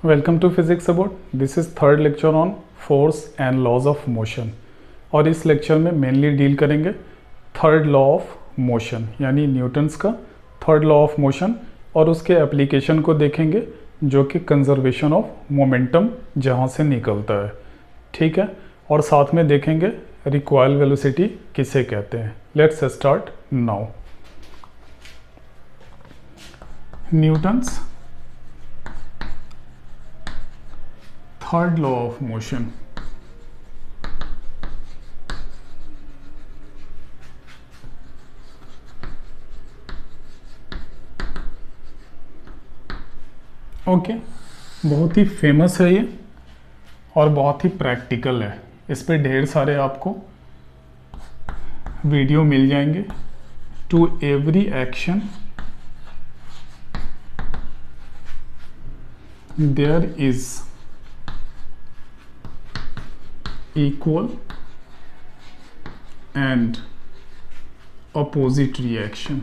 Welcome to physics about. This is third lecture on force and laws of motion. और इस lecture में mainly deal करेंगे third law of motion यानी Newton's का third law of motion, और उसके application को देखेंगे जो कि कंजर्वेशन ऑफ मोमेंटम जहाँ से निकलता है। ठीक है, और साथ में देखेंगे रिकॉइल वेलोसिटी किसे कहते हैं। Let's start now. Newton's third law of motion. Okay, बहुत ही फेमस है ये और बहुत ही प्रैक्टिकल है। इस पे ढेर सारे आपको वीडियो मिल जाएंगे। To every action there is equal and opposite reaction।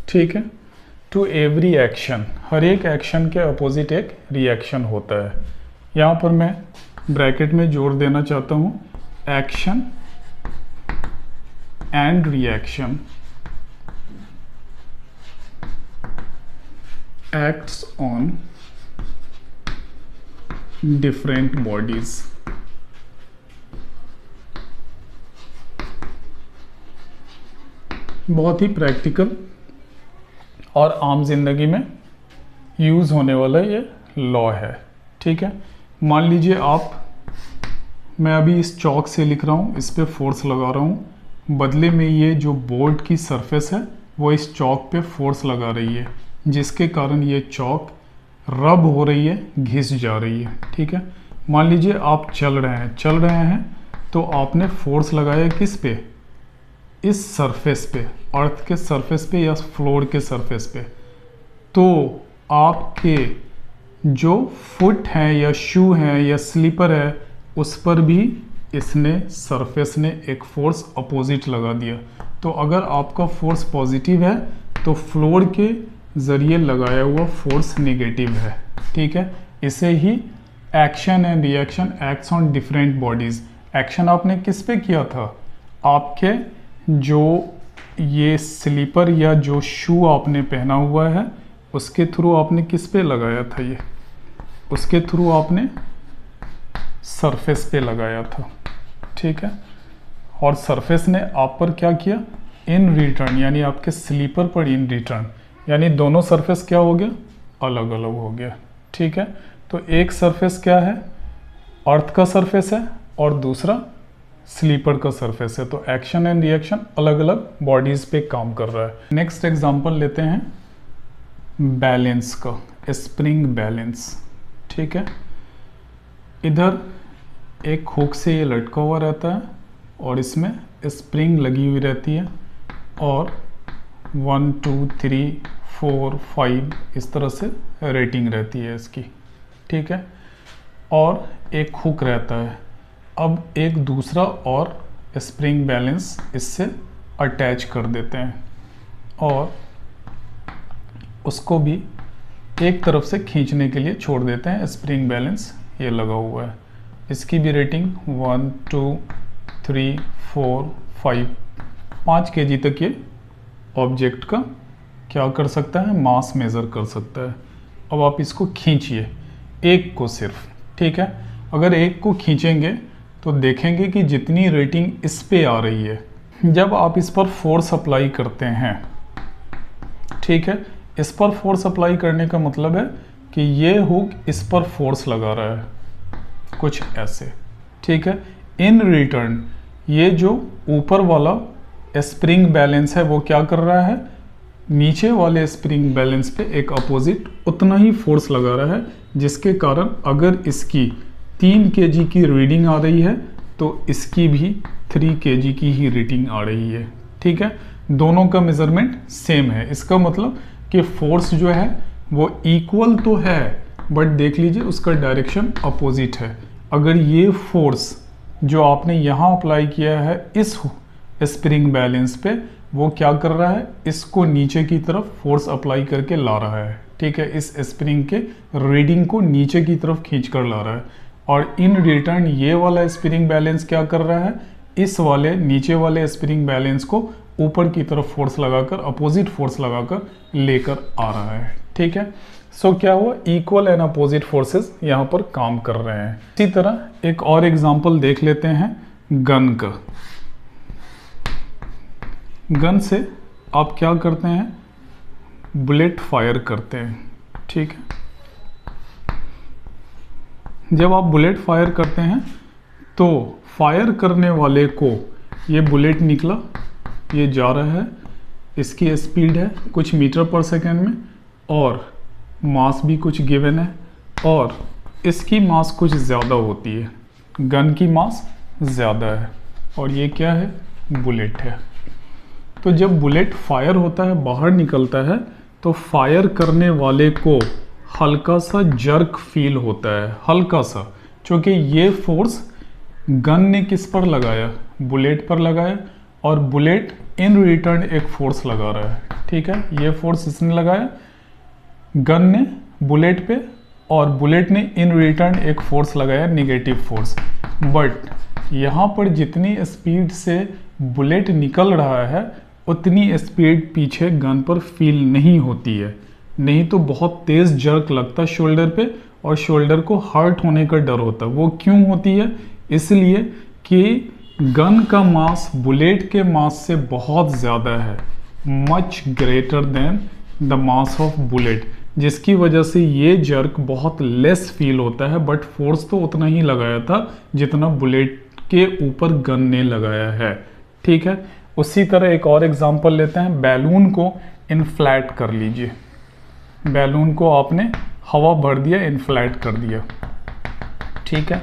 ठीक है, टू एवरी एक्शन, हर एक एक्शन के अपोजिट एक रिएक्शन होता है। यहाँ पर मैं ब्रैकेट में जोड़ देना चाहता हूँ action and reaction acts on different bodies। बहुत ही प्रैक्टिकल और आम जिंदगी में यूज होने वाला ये लॉ है। ठीक है, मान लीजिए मैं अभी इस चौक से लिख रहा हूँ, इस पे फोर्स लगा रहा हूँ, बदले में ये जो बोर्ड की सरफेस है वो इस चौक पे फोर्स लगा रही है, जिसके कारण ये चौक रब हो रही है, घिस जा रही है। ठीक है, मान लीजिए आप चल रहे हैं तो आपने फोर्स लगाया किस पे, इस सरफेस पे, अर्थ के सरफेस पे या फ्लोर के सरफेस पे। तो आपके जो फुट हैं या शू हैं या स्लीपर है उस पर भी इसने सरफेस ने एक फोर्स अपोजिट लगा दिया। तो अगर आपका फोर्स पॉजिटिव है तो फ्लोर के ज़रिए लगाया हुआ फोर्स नेगेटिव है। ठीक है, इसे ही action and reaction acts on different bodies. Action आपने किस पे किया था, आपके जो ये स्लीपर या जो शू आपने पहना हुआ है उसके थ्रू आपने किस पे लगाया था, ये उसके थ्रू आपने सरफेस पे लगाया था। ठीक है, और सरफेस ने आप पर क्या किया, इन रिटर्न, यानी आपके स्लीपर पर इन रिटर्न, यानी दोनों सरफेस क्या हो गया, अलग अलग हो गया। ठीक है, तो एक सरफेस क्या है, अर्थ का सरफेस है और दूसरा स्लीपर का सरफेस है। तो एक्शन एंड रिएक्शन अलग अलग बॉडीज पे काम कर रहा है। नेक्स्ट एग्जांपल लेते हैं बैलेंस का, स्प्रिंग बैलेंस। ठीक है, इधर एक हुक से ये लटका हुआ रहता है और इसमें स्प्रिंग लगी हुई रहती है और 1 2 3 4 5 इस तरह से रेटिंग रहती है इसकी। ठीक है, और एक हुक रहता है। अब एक दूसरा और स्प्रिंग बैलेंस इससे अटैच कर देते हैं और उसको भी एक तरफ से खींचने के लिए छोड़ देते हैं। स्प्रिंग बैलेंस ये लगा हुआ है, इसकी भी रेटिंग 1 2 3 4 5 5 kg तक ये ऑब्जेक्ट का क्या कर सकता है, मास मेज़र कर सकता है। अब आप इसको खींचिए, एक को सिर्फ। ठीक है, अगर एक को खींचेंगे तो देखेंगे कि जितनी रेटिंग इस पे आ रही है, जब आप इस पर फोर्स अप्लाई करते हैं, ठीक है, इस पर फोर्स अप्लाई करने का मतलब है कि ये हुक इस पर फोर्स लगा रहा है, कुछ ऐसे। ठीक है, इन रिटर्न ये जो ऊपर वाला स्प्रिंग बैलेंस है वो क्या कर रहा है, नीचे वाले स्प्रिंग बैलेंस पे एक अपोजिट उतना ही फोर्स लगा रहा है, जिसके कारण अगर इसकी 3 kg की रीडिंग आ रही है तो इसकी भी 3 kg की ही रीडिंग आ रही है। ठीक है, दोनों का मेजरमेंट सेम है। इसका मतलब कि फोर्स जो है वो इक्वल तो है, बट देख लीजिए उसका डायरेक्शन अपोजिट है। अगर ये फोर्स जो आपने यहाँ अप्लाई किया है इस स्प्रिंग बैलेंस पे वो क्या कर रहा है, इसको नीचे की तरफ फोर्स अप्लाई करके ला रहा है। ठीक है, इस स्प्रिंग के रीडिंग को नीचे की तरफ खींच कर ला रहा है, और इन रिटर्न ये वाला स्प्रिंग बैलेंस क्या कर रहा है, इस वाले नीचे वाले स्प्रिंग बैलेंस को ऊपर की तरफ फोर्स लगाकर, अपोजिट फोर्स लगाकर लेकर आ रहा है। ठीक है, सो क्या हुआ, इक्वल एंड अपोजिट फोर्सेस यहाँ पर काम कर रहे हैं। इसी तरह एक और एग्जांपल देख लेते हैं गन का। गन से आप क्या करते हैं, बुलेट फायर करते हैं। ठीक है, जब आप बुलेट फायर करते हैं तो फायर करने वाले को ये बुलेट निकला, ये जा रहा है, इसकी स्पीड है कुछ मीटर पर सेकेंड में, और मास भी कुछ गिवन है, और इसकी मास कुछ ज़्यादा होती है, गन की मास ज़्यादा है, और ये क्या है, बुलेट है। तो जब बुलेट फायर होता है, बाहर निकलता है, तो फायर करने वाले को हल्का सा जर्क फील होता है, हल्का सा, क्योंकि ये फोर्स गन ने किस पर लगाया, बुलेट पर लगाया, और बुलेट इन रिटर्न एक फोर्स लगा रहा है। ठीक है, ये फोर्स इसने लगाया गन ने बुलेट पे, और बुलेट ने इन रिटर्न एक फोर्स लगाया, नेगेटिव फोर्स। बट यहाँ पर जितनी स्पीड से बुलेट निकल रहा है उतनी स्पीड पीछे गन पर फील नहीं होती है, नहीं तो बहुत तेज़ जर्क लगता है शोल्डर पे, और शोल्डर को हर्ट होने का डर होता है। वो क्यों होती है, इसलिए कि गन का मास बुलेट के मास से बहुत ज़्यादा है, much greater than the mass of bullet, जिसकी वजह से ये जर्क बहुत लेस फील होता है, बट फोर्स तो उतना ही लगाया था जितना बुलेट के ऊपर गन ने लगाया है। ठीक है, उसी तरह एक और एग्जांपल लेते हैं, बैलून को इन्फ्लैट कर लीजिए। बैलून को आपने हवा भर दिया, इन्फ्लैट कर दिया। ठीक है,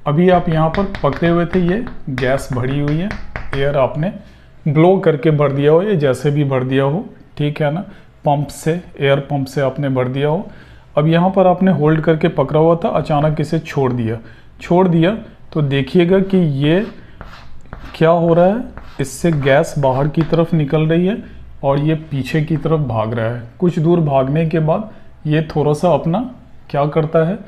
अभी आप यहाँ पर पकड़े हुए थे, ये गैस भरी हुई है, एयर आपने ब्लो करके भर दिया हो, ये जैसे भी भर दिया हो, ठीक है ना, पंप से, एयर पंप से आपने भर दिया हो। अब यहाँ पर आपने होल्ड करके पकड़ा हुआ था, अचानक इसे छोड़ दिया तो देखिएगा कि ये क्या हो रहा है, इससे गैस बाहर की तरफ निकल रही है और ये पीछे की तरफ भाग रहा है। कुछ दूर भागने के बाद ये थोड़ा सा अपना क्या करता है,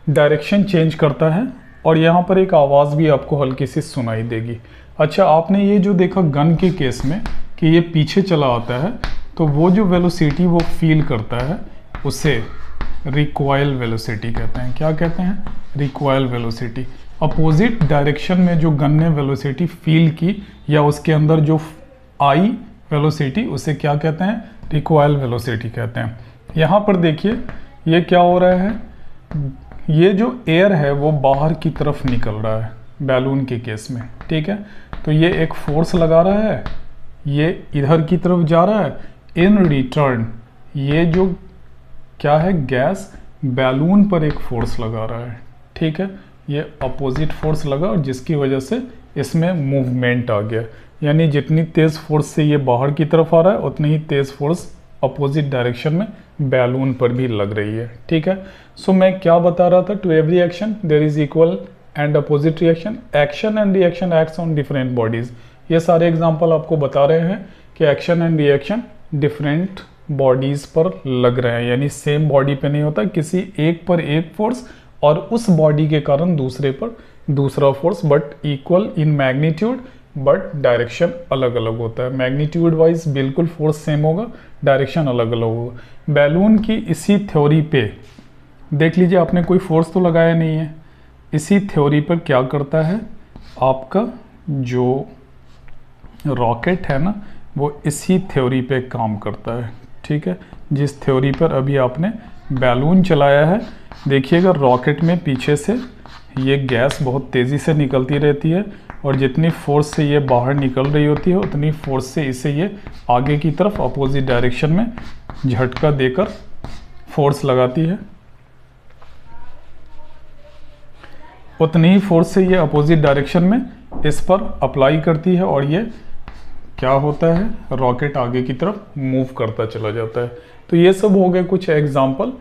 डायरेक्शन चेंज करता है, और यहाँ पर एक आवाज़ भी आपको हल्की सी सुनाई देगी। अच्छा, आपने ये जो देखा गन के केस में कि ये पीछे चला आता है, तो वो जो वेलोसिटी वो फील करता है उसे रिकॉइल वेलोसिटी कहते हैं। क्या कहते हैं, रिकॉइल वेलोसिटी। अपोजिट डायरेक्शन में जो गन ने वेलोसिटी फील की या उसके अंदर जो आई वेलोसिटी, उसे क्या कहते हैं, रिकॉइल वेलोसिटी कहते हैं। यहाँ पर देखिए ये क्या हो रहा है, ये जो एयर है वो बाहर की तरफ निकल रहा है बैलून के केस में। ठीक है, तो ये एक फोर्स लगा रहा है, ये इधर की तरफ जा रहा है, इन रिटर्न ये जो क्या है, गैस बैलून पर एक फोर्स लगा रहा है। ठीक है, ये अपोजिट फोर्स लगा और जिसकी वजह से इसमें मूवमेंट आ गया, यानी जितनी तेज़ फोर्स से ये बाहर की तरफ आ रहा है उतनी ही तेज़ फोर्स अपोजिट डायरेक्शन में बैलून पर भी लग रही है। ठीक है, सो मैं क्या बता रहा था, to every action there is equal and opposite reaction, action and reaction acts on different bodies. ये सारे एग्जांपल आपको बता रहे हैं कि action and reaction different bodies पर लग रहे हैं, यानी सेम बॉडी पे नहीं होता, किसी एक पर एक फोर्स और उस बॉडी के कारण दूसरे पर दूसरा force, but equal in magnitude, but direction अलग अलग होता है। मैग्नीट्यूड वाइज बिल्कुल फोर्स सेम होगा, डायरेक्शन अलग अलग होगा। बैलून की इसी थ्योरी पे देख लीजिए, आपने कोई फोर्स तो लगाया नहीं है, इसी थ्योरी पर क्या करता है, आपका जो रॉकेट है ना वो इसी थ्योरी पे काम करता है। ठीक है, जिस थ्योरी पर अभी आपने बैलून चलाया है, देखिएगा रॉकेट में पीछे से ये गैस बहुत तेज़ी से निकलती रहती है, और जितनी फोर्स से ये बाहर निकल रही होती है उतनी फोर्स से इसे ये आगे की तरफ अपोजिट डायरेक्शन में झटका देकर फोर्स लगाती है, उतनी ही फोर्स से ये अपोजिट डायरेक्शन में इस पर अप्लाई करती है, और ये क्या होता है, रॉकेट आगे की तरफ मूव करता चला जाता है। तो ये सब हो गए कुछ example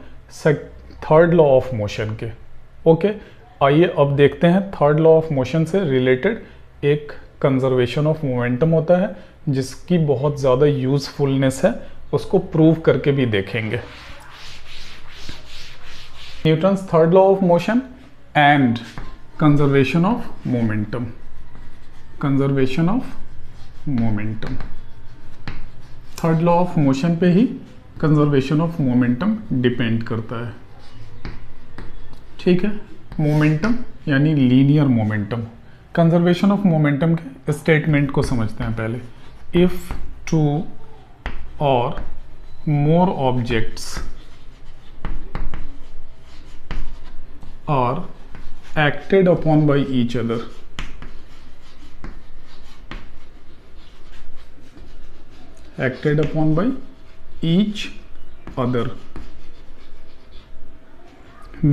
third law of motion के। ओके, आइए अब देखते हैं थर्ड लॉ ऑफ मोशन से रिलेटेड एक कंजर्वेशन ऑफ मोमेंटम होता है, जिसकी बहुत ज़्यादा यूजफुलनेस है, उसको प्रूव करके भी देखेंगे। Newton's third law of motion and conservation of momentum. Conservation of momentum, third law of motion पे ही कंजर्वेशन ऑफ मोमेंटम डिपेंड करता है। ठीक है, मोमेंटम यानी linear momentum. Conservation of momentum के स्टेटमेंट को समझते हैं पहले। If two or more objects are acted upon by each other, acted upon by each other,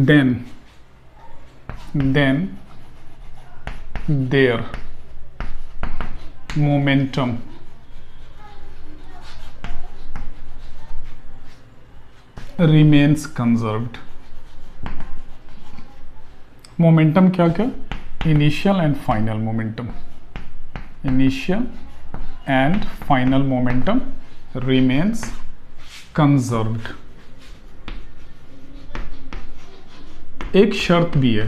then their momentum remains conserved। Momentum क्या क्या? Initial and final momentum, initial and final momentum remains conserved। एक शर्त भी है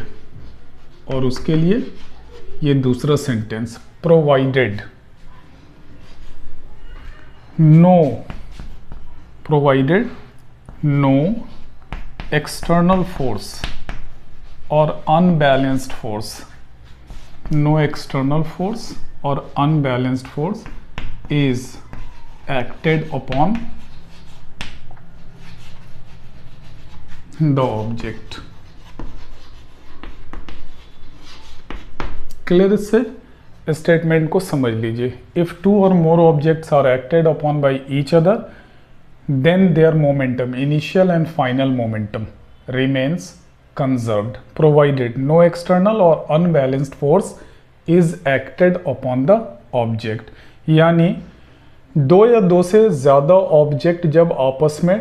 और उसके लिए ये दूसरा sentence, provided no external force or unbalanced force, no external force or unbalanced force is acted upon the object। Clear? इससे स्टेटमेंट को समझ लीजिए। If two or more objects are acted upon by each other, then their momentum, initial and final momentum, remains conserved provided no external or unbalanced force is acted upon the object. यानी दो या दो से ज़्यादा object जब आपस में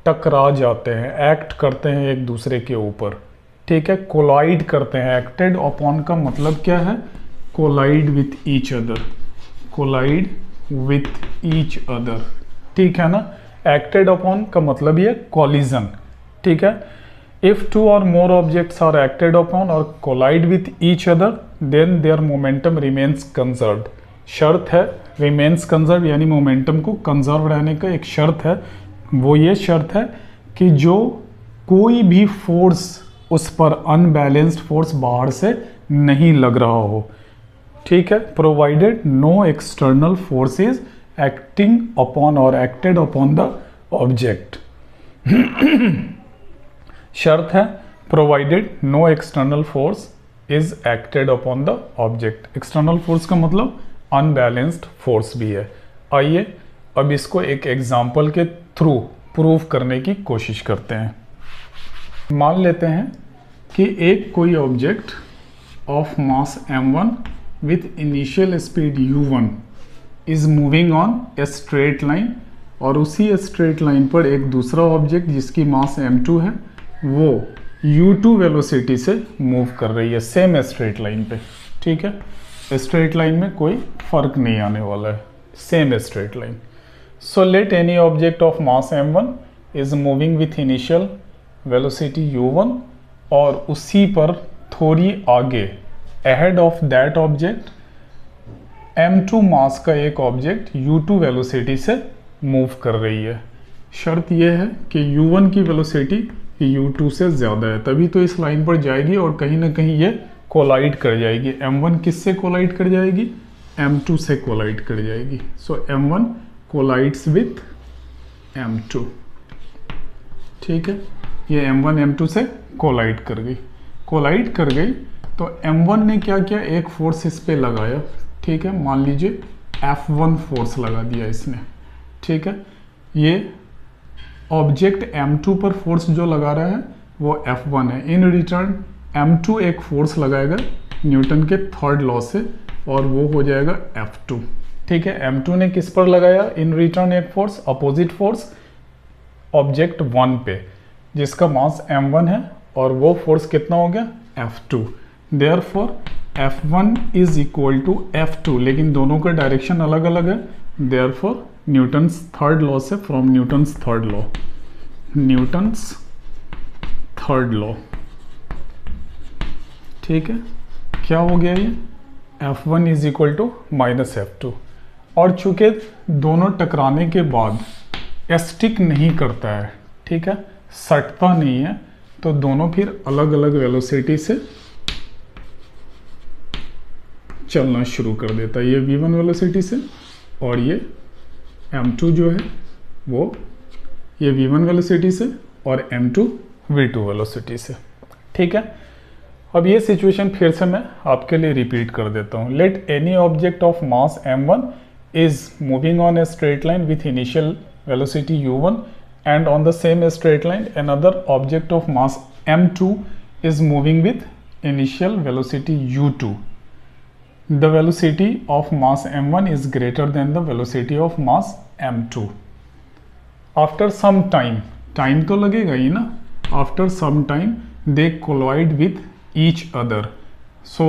टकरा जाते हैं, एक्ट करते हैं एक दूसरे के ऊपर, ठीक है, कोलाइड करते हैं। एक्टेड अपॉन का मतलब क्या है? Collide with each other, collide with each other, ठीक है ना। एक्टेड अपॉन का मतलब ये कॉलिजन, ठीक है। If two or more objects are acted upon or collide with each other, then their momentum remains conserved. शर्त है रिमेन्स कंजर्व, यानी मोमेंटम को कंजर्व रहने का एक शर्त है। वो ये शर्त है कि जो कोई भी फोर्स उस पर अनबैलेंस्ड फोर्स बाहर से नहीं लग रहा हो, ठीक है। Provided no external force is acting upon और एक्टेड अपॉन द ऑब्जेक्ट। शर्त है provided no external force is acted upon the object. External force का मतलब अनबैलेंस्ड फोर्स भी है। आइए अब इसको एक एग्जाम्पल के थ्रू प्रूव करने की कोशिश करते हैं। मान लेते हैं कि एक कोई object of mass m1 with initial speed u1 is moving on a straight line, और उसी स्ट्रेट लाइन पर एक दूसरा ऑब्जेक्ट जिसकी मास m2 है वो u2 वेलोसिटी से मूव कर रही है सेम स्ट्रेट लाइन पे, ठीक है। स्ट्रेट लाइन में कोई फर्क नहीं आने वाला है, same straight line. So let any object of mass m1 is moving with initial velocity u1, और उसी पर थोड़ी आगे ahead of that object m2 मास का एक ऑब्जेक्ट u2 वेलोसिटी से मूव कर रही है। शर्त यह है कि u1 की वेलोसिटी u2 से ज़्यादा है, तभी तो इस लाइन पर जाएगी और कहीं ना कहीं ये कोलाइड कर जाएगी। m1 किससे कोलाइड कर जाएगी? m2 से कोलाइड कर जाएगी। सो m1 कोलाइड्स विथ m2, ठीक है। ये m1 m2 से कोलाइड कर गई। कोलाइड कर गई तो m1 ने क्या किया? एक फोर्स इस पे लगाया, ठीक है। मान लीजिए F1 फोर्स लगा दिया इसने, ठीक है। ये ऑब्जेक्ट m2 पर फोर्स जो लगा रहा है वो F1 है। इन रिटर्न m2 एक फोर्स लगाएगा न्यूटन के थर्ड लॉ से, और वो हो जाएगा F2, ठीक है। m2 ने किस पर लगाया इन रिटर्न एक फोर्स? अपोजिट फोर्स ऑब्जेक्ट 1 पे, जिसका मास m1 है, और वो फोर्स कितना हो गया? F2। Therefore F1 is equal to F2, लेकिन दोनों का डायरेक्शन अलग अलग है, देयरफॉर न्यूटन्स थर्ड लॉ से, from Newton's third law, Newton's third law, ठीक है। क्या हो गया ये, F1 is equal to minus F2, और चूंकि दोनों टकराने के बाद स्टिक नहीं करता है, ठीक है, सटता नहीं है, तो दोनों फिर अलग अलग वेलोसिटी से चलना शुरू कर देता है। ये v1 वेलोसिटी से और ये m2 जो है वो ये v1 वेलोसिटी से और m2 v2 वेलोसिटी से, ठीक है। अब ये सिचुएशन फिर से मैं आपके लिए रिपीट कर देता हूँ। Let any object of mass m1 is moving on a straight line with initial velocity u1, and on the same straight line another object of mass m2 is moving with initial velocity u2. The velocity of mass m1 is greater than the velocity of mass m2. After some time, time तो लगेगा ही ना, after some time they collide with each other. So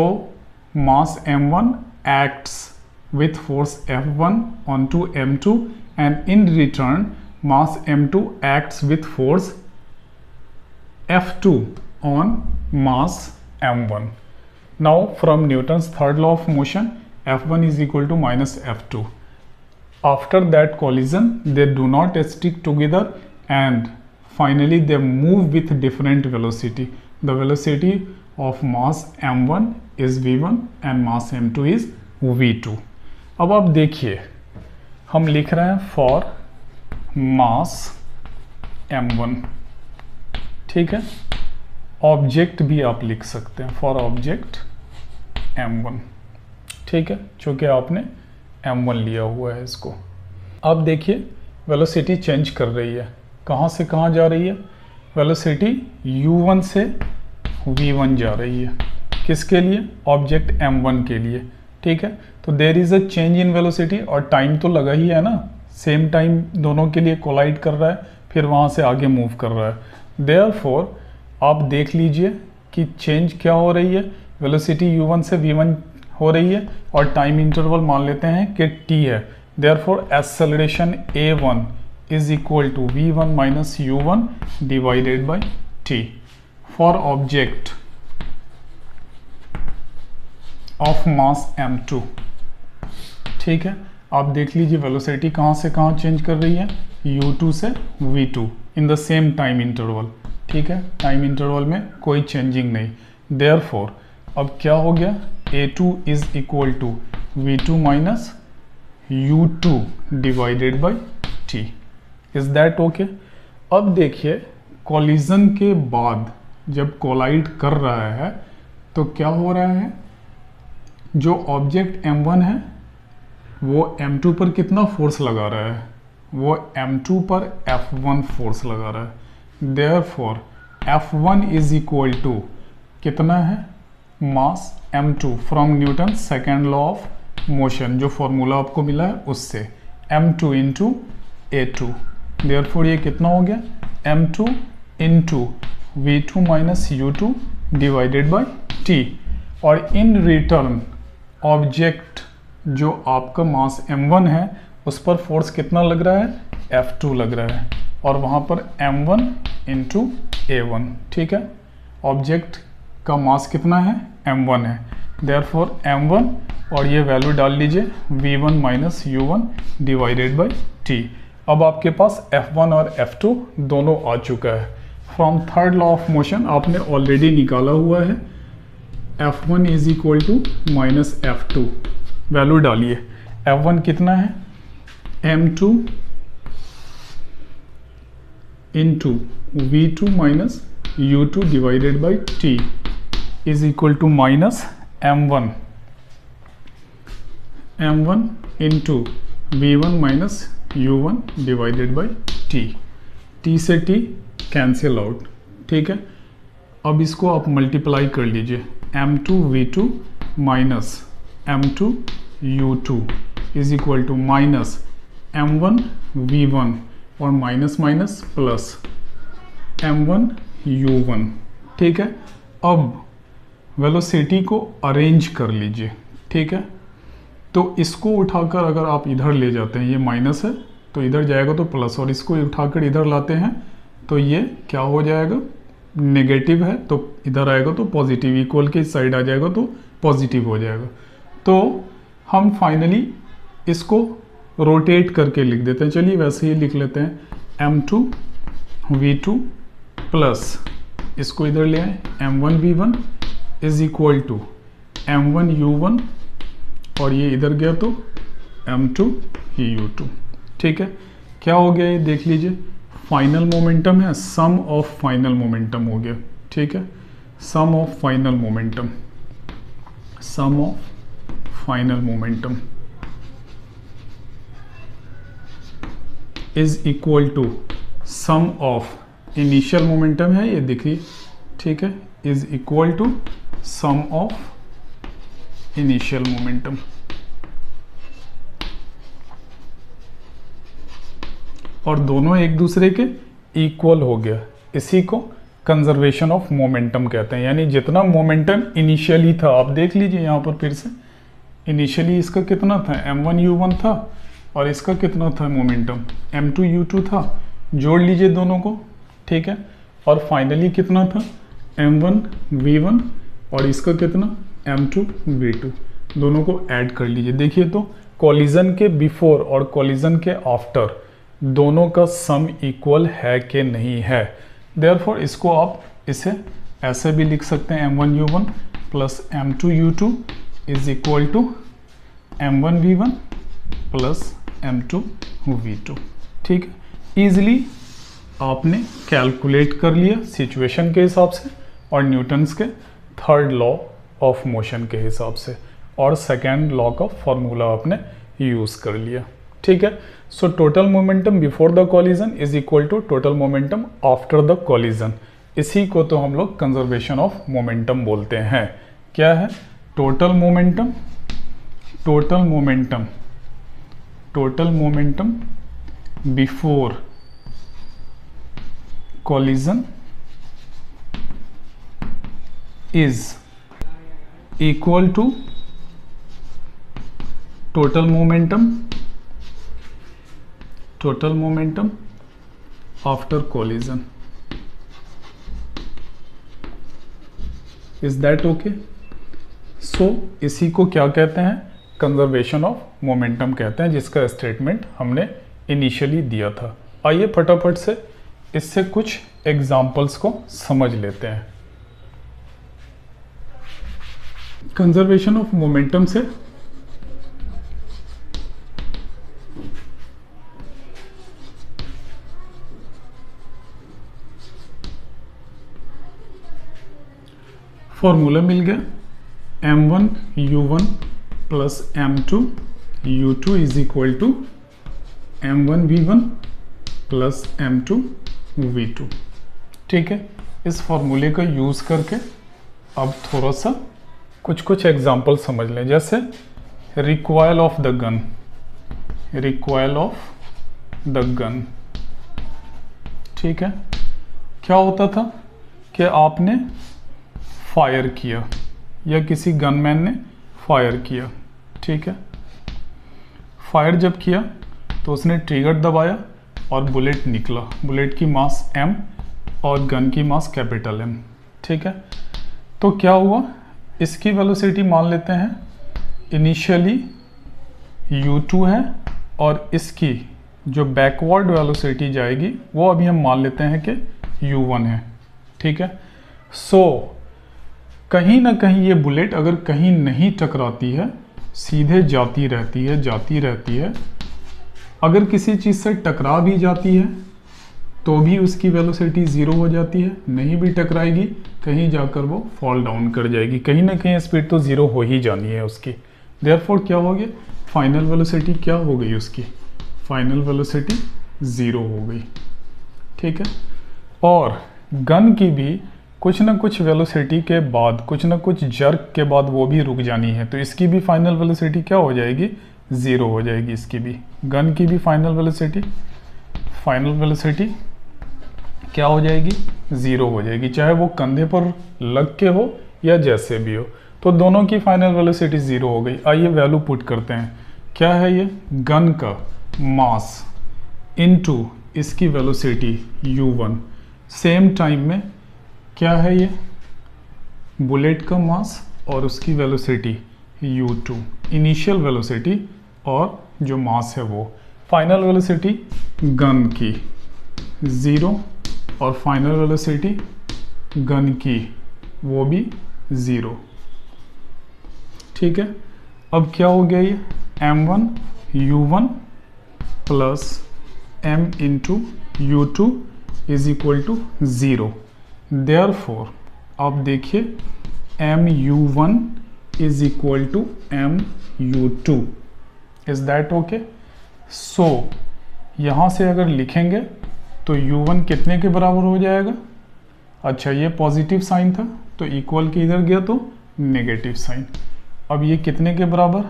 mass m1 acts with force F1 onto M2, and in return mass M2 acts with force F2 on mass M1. Now from Newton's third law of motion, F1 is equal to minus F2. After that collision they do not stick together and finally they move with different velocity. The velocity of mass M1 is V1 and mass M2 is V2. अब आप देखिए, हम लिख रहे हैं for mass m1, ठीक है। Object भी आप लिख सकते हैं फॉर ऑब्जेक्ट m1, ठीक है, चूँकि आपने m1 लिया हुआ है इसको। अब देखिए वेलोसिटी चेंज कर रही है, कहाँ से कहाँ जा रही है, वेलोसिटी u1 से v1 जा रही है, किसके लिए, ऑब्जेक्ट m1 के लिए, ठीक है। तो there is a change in velocity, और टाइम तो लगा ही है ना, सेम टाइम दोनों के लिए कोलाइड कर रहा है, फिर वहाँ से आगे मूव कर रहा है। देयरफॉर आप देख लीजिए कि चेंज क्या हो रही है, वेलोसिटी u1 से v1 हो रही है, और टाइम इंटरवल मान लेते हैं कि t है। Therefore acceleration a1 is equal to v1 minus u1 divided by t for object of mass m2, ठीक है। आप देख लीजिए वेलोसिटी कहाँ से कहाँ चेंज कर रही है, u2 से v2 in the same time interval, ठीक है, टाइम इंटरवल में कोई चेंजिंग नहीं। देयरफॉर अब क्या हो गया, a2 is equal to v2 minus u2 divided by t। Is that okay. अब देखिए कोलिजन के बाद जब कोलाइड कर रहा है तो क्या हो रहा है, जो ऑब्जेक्ट m1 है वो m2 पर कितना फोर्स लगा रहा है, वो m2 पर F1 फोर्स लगा रहा है। Therefore F1 is equal to कितना है, मास m2 from Newton second law of motion, जो फॉर्मूला आपको मिला है उससे, m2 इंटू a2। देयरफॉर ये कितना हो गया, m2 into v2 minus u2 divided by t, और इन रिटर्न ऑब्जेक्ट जो आपका मास m1 है उस पर फोर्स कितना लग रहा है, F2 लग रहा है, और वहाँ पर m1 इंटू a1, ठीक है। ऑब्जेक्ट का मास कितना है, m1 है, देयरफॉर m1 और ये वैल्यू डाल लीजिए v1 minus u1 divided by t। अब आपके पास F1 और F2 दोनों आ चुका है। From third law of motion आपने ऑलरेडी निकाला हुआ है, F1 is equal to minus F2, value डालिए। F1 कितना है, m2 into v2 minus u2 divided by t is equal to minus m1 into v1 minus u1 divided by t से t cancel out, ठीक है। अब इसको आप multiply कर लीजिए, m2 v2 minus m2 u2 is equal to minus m1 v1 और minus minus plus m1 u1, ठीक है। अब वेलोसिटी को अरेंज कर लीजिए, ठीक है। तो इसको उठाकर अगर आप इधर ले जाते हैं, ये माइनस है तो इधर जाएगा तो प्लस, और इसको उठाकर इधर लाते हैं तो ये क्या हो जाएगा, नेगेटिव है तो इधर आएगा तो पॉजिटिव, इक्वल के इस साइड आ जाएगा तो पॉजिटिव हो जाएगा। तो हम फाइनली इसको रोटेट करके लिख देते हैं। चलिए वैसे ही लिख लेते हैं, m2 v2 प्लस इसको इधर ले आए m1 v1 is equal to m1 u1, और ये इधर गया तो m2 u2, ठीक है। क्या हो गया ये देख लीजिए, फाइनल मोमेंटम है, सम ऑफ फाइनल मोमेंटम हो गया, ठीक है। Sum of final momentum, sum of final momentum is equal to sum of initial momentum है, ये देखिए, ठीक है, is equal to sum of initial momentum. और दोनों एक दूसरे के इक्वल हो गया, इसी को कंजर्वेशन ऑफ मोमेंटम कहते हैं। यानी जितना मोमेंटम इनिशियली था, आप देख लीजिए यहाँ पर फिर से, इनिशियली इसका कितना था, m1 u1 था, और इसका कितना था मोमेंटम, m2 u2 था। जोड़ लीजिए दोनों को, ठीक है। और फाइनली कितना था, m1 v1, और इसका कितना m2 v2, दोनों को ऐड कर लीजिए। देखिए तो कॉलिजन के बिफोर और कॉलिजन के आफ्टर दोनों का सम इक्वल है कि नहीं है। देयरफॉर इसको आप इसे ऐसे भी लिख सकते हैं, m1 u1 plus m2 u2 is equal to m1 v1 plus m2 v2, ठीक है। ईजिली आपने कैलकुलेट कर लिया सिचुएशन के हिसाब से, और न्यूटन्स के थर्ड लॉ ऑफ मोशन के हिसाब से, और सेकेंड लॉ का फॉर्मूला आपने यूज़ कर लिया, ठीक है। So total momentum before the collision is equal to total momentum after the collision. इसी को तो हम लोग कंजर्वेशन ऑफ मोमेंटम बोलते हैं। क्या है, total momentum, total momentum, total momentum before collision is equal to total momentum, total momentum after collision. Is that okay? So इसी को क्या कहते हैं, कंजर्वेशन ऑफ मोमेंटम कहते हैं, जिसका स्टेटमेंट हमने इनिशियली दिया था। आइए फटाफट से इससे कुछ एग्जाम्पल्स को समझ लेते हैं। कंजर्वेशन ऑफ मोमेंटम से फॉर्मूला मिल गया, m1 u1 plus m2 u2 is equal to m1 v1 plus m2 v2, ठीक है। इस फॉर्मूले का यूज़ करके अब थोड़ा सा कुछ एग्जांपल समझ लें। जैसे recoil of the gun, recoil of the gun, ठीक है। क्या होता था कि आपने फायर किया या किसी गनमैन ने फायर किया, ठीक है। फायर जब किया तो उसने ट्रिगर दबाया और बुलेट निकला, बुलेट की मास m और गन की मास कैपिटल M, ठीक है। तो क्या हुआ, इसकी वेलोसिटी मान लेते हैं इनिशियली u2 है, और इसकी जो बैकवर्ड वेलोसिटी जाएगी वो अभी हम मान लेते हैं कि u1 है, ठीक है। सो कहीं ना कहीं ये बुलेट अगर कहीं नहीं टकराती है, सीधे जाती रहती है, जाती रहती है। अगर किसी चीज़ से टकरा भी जाती है तो भी उसकी वेलोसिटी ज़ीरो हो जाती है, नहीं भी टकराएगी कहीं जाकर वो फॉल डाउन कर जाएगी, कहीं ना कहीं स्पीड तो ज़ीरो हो ही जानी है उसकी। देयरफॉर क्या हो गया, फाइनल वेलोसिटी क्या हो गई उसकी, फाइनल वेलोसिटी ज़ीरो हो गई, ठीक है। और गन की भी कुछ ना कुछ वेलोसिटी के बाद, कुछ ना कुछ जर्क के बाद वो भी रुक जानी है, तो इसकी भी फाइनल वेलोसिटी क्या हो जाएगी, ज़ीरो हो जाएगी। इसकी भी, गन की भी फाइनल वेलोसिटी क्या हो जाएगी, ज़ीरो हो जाएगी, चाहे वो कंधे पर लग के हो या जैसे भी हो, तो दोनों की फाइनल वेलोसिटी 0 हो गई। आइए वैल्यू पुट करते हैं। क्या है ये? गन का मास इनटू इसकी वेलोसिटी u1। सेम टाइम में क्या है ये? बुलेट का मास और उसकी वेलोसिटी u2, इनिशियल वेलोसिटी और जो मास है वो। फाइनल वेलोसिटी गन की 0 और फाइनल वेलोसिटी गन की वो भी 0। ठीक है, अब क्या हो गया ये? m1 u1 plus m into u2 is equal to 0। Therefore आप देखिए m u1 is equal to m u2। Is that okay? So यहाँ से अगर लिखेंगे तो u1 कितने के बराबर हो जाएगा? अच्छा, ये पॉजिटिव साइन था तो इक्वल के इधर गया तो नेगेटिव साइन। अब ये कितने के बराबर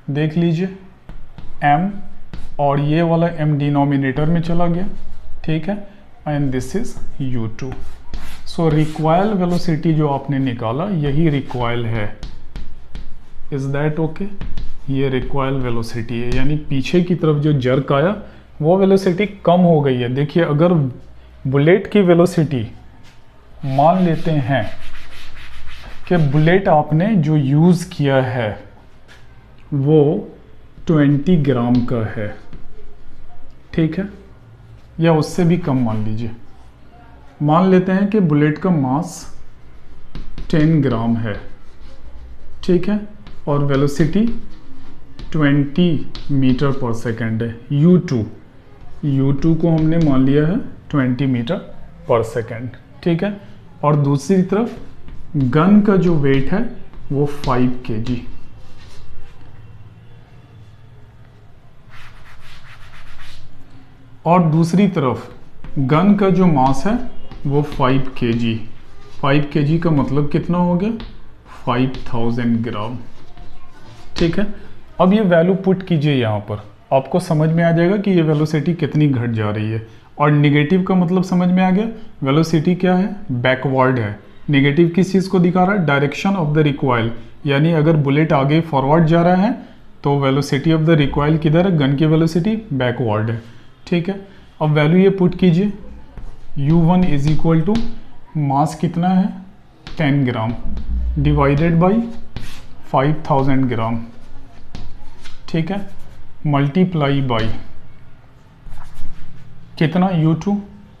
देख लीजिए, m, और ये वाला m डिनोमिनेटर में चला गया। ठीक है, and this is u2। So recoil velocity जो आपने निकाला यही रिक्वायल है। Is that okay? ये रिक्वायल वेलोसिटी है, यानी पीछे की तरफ जो जर्क आया वो वेलोसिटी कम हो गई है। देखिए, अगर बुलेट की वेलोसिटी मान लेते हैं कि बुलेट आपने जो यूज़ किया है वो 20 ग्राम का है, ठीक है, या उससे भी कम मान लीजिए। मान लेते हैं कि बुलेट का मास 10 ग्राम है, ठीक है, और वेलोसिटी 20 मीटर पर सेकेंड है। u2 को हमने मान लिया है 20 मीटर पर सेकेंड, ठीक है, और दूसरी तरफ गन का जो वेट है वो 5 kg। और दूसरी तरफ गन का जो मास है वो 5 kg। 5 kg का मतलब कितना हो गया? 5000 ग्राम। ठीक है, अब ये वैल्यू पुट कीजिए यहाँ पर, आपको समझ में आ जाएगा कि ये वेलोसिटी कितनी घट जा रही है। और निगेटिव का मतलब समझ में आ गया, वेलोसिटी क्या है? बैकवर्ड है। निगेटिव किस चीज़ को दिखा रहा है? डायरेक्शन ऑफ द रिकॉइल, यानी अगर बुलेट आगे फॉरवर्ड जा रहा है तो वेलोसिटी ऑफ द रिकॉइल किधर है? गन की वेलोसिटी बैकवर्ड है। ठीक है, अब वैल्यू ये पुट कीजिए, u1 is equal to mass कितना है? 10 ग्राम डिवाइडेड बाई 5000 ग्राम, ठीक है, मल्टीप्लाई बाई कितना? u2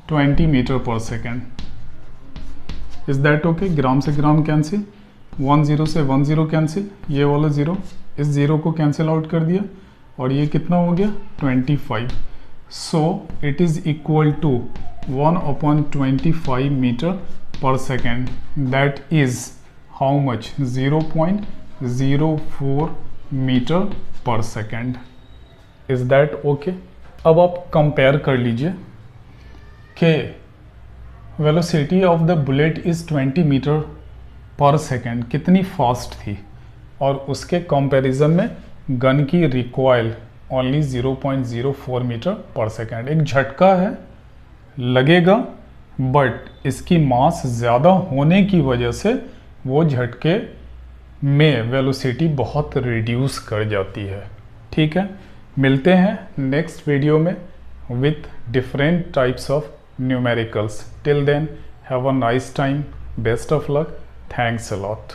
20 metre per second. Is that okay? Gram से ग्राम कैंसिल, 1 0 से 1 0 कैंसिल, ये वाला 0 इस 0 को कैंसिल आउट कर दिया, और ये कितना हो गया? 25। So it is equal to 1/25 metre per second. That is how much? 0.04 metre per second. Is that okay? अब आप कंपेयर कर लीजिए कि velocity of the bullet is 20 metre per second कितनी फास्ट थी, और उसके कंपैरिजन में गन की recoil only 0.04 metre per second. एक झटका है, लगेगा, बट इसकी मास ज़्यादा होने की वजह से वो झटके में वेलोसिटी बहुत रिड्यूस कर जाती है। ठीक है, मिलते हैं नेक्स्ट वीडियो में with different types of numericals. Till then have a nice time, best of luck, thanks a lot.